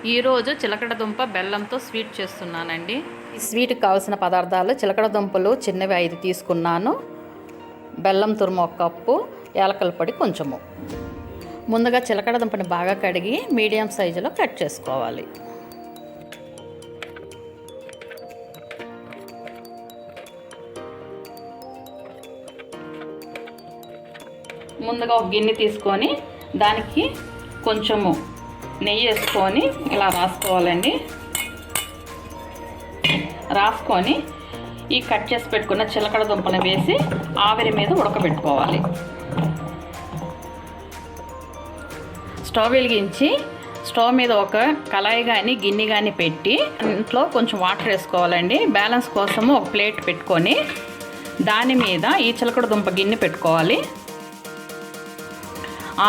ఈరోజు చిలకడ దుంప బెల్లంతో స్వీట్ చేస్తున్నానండి. ఈ స్వీట్కి కావాల్సిన పదార్థాలు చిలకడ దుంపలు చిన్నవి 5 తీసుకున్నాను, బెల్లం తురుము 1 కప్పు, యాలకల పొడి కొంచెము. ముందుగా చిలకడ దుంపని బాగా కడిగి మీడియం సైజులో కట్ చేసుకోవాలి. ముందుగా ఒక గిన్నె తీసుకొని దానికి కొంచెము నెయ్యి వేసుకొని ఇలా రాసుకోవాలండి. రాసుకొని ఈ కట్ చేసి పెట్టుకున్న చిలకడ దుంపను వేసి ఆవిరి మీద ఉడకబెట్టుకోవాలి. స్టవ్ వెలిగించి స్టవ్ మీద ఒక కళాయి కానీ గిన్నె కానీ పెట్టి ఇంట్లో కొంచెం వాటర్ వేసుకోవాలండి. బ్యాలెన్స్ కోసము ఒక ప్లేట్ పెట్టుకొని దాని మీద ఈ చిలకడ దుంప గిన్నె పెట్టుకోవాలి.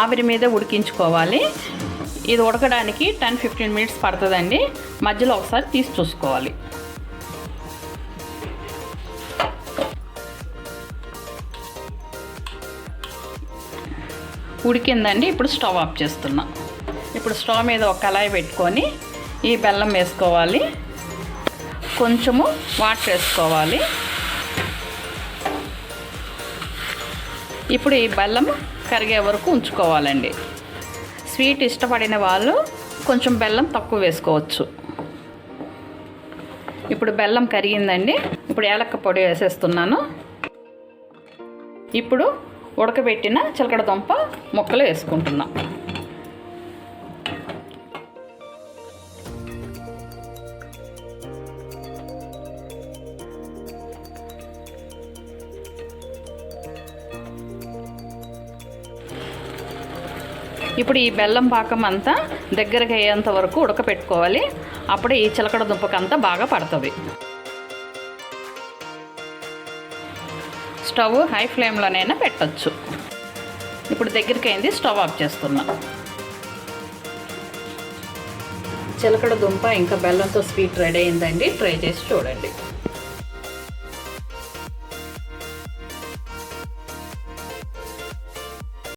ఆవిరి మీద ఉడికించుకోవాలి. ఇది ఉడకడానికి 10-15 మినిట్స్ పడుతుందండి. మధ్యలో ఒకసారి తీసి చూసుకోవాలి. ఉడికిందండి. ఇప్పుడు స్టవ్ ఆఫ్ చేస్తున్నా. ఇప్పుడు స్టవ్ మీద ఒక కళాయి పెట్టుకొని ఈ బెల్లం వేసుకోవాలి. కొంచెము వాటర్ వేసుకోవాలి. ఇప్పుడు ఈ బెల్లం కరిగే వరకు ఉంచుకోవాలండి. స్వీట్ ఇష్టపడిన వాళ్ళు కొంచెం బెల్లం తక్కువ వేసుకోవచ్చు. ఇప్పుడు బెల్లం కరిగిందండి. ఇప్పుడు యాలక్క పొడి వేసేస్తున్నాను. ఇప్పుడు ఉడకబెట్టిన చిలకడ దుంప ముక్కలు వేసుకుంటున్నాం. ఇప్పుడు ఈ బెల్లం పాకం అంతా దగ్గరకు అయ్యేంత వరకు ఉడకపెట్టుకోవాలి. అప్పుడే ఈ చిలకడ దుంపకంతా బాగా పడుతుంది. స్టవ్ హై ఫ్లేమ్లోనైనా పెట్టచ్చు. ఇప్పుడు దగ్గరికి అయింది, స్టవ్ ఆఫ్ చేస్తున్నా. చిలకడ దుంప ఇంకా బెల్లంతో స్వీట్ రెడీ అయిందండి. ట్రై చేసి చూడండి.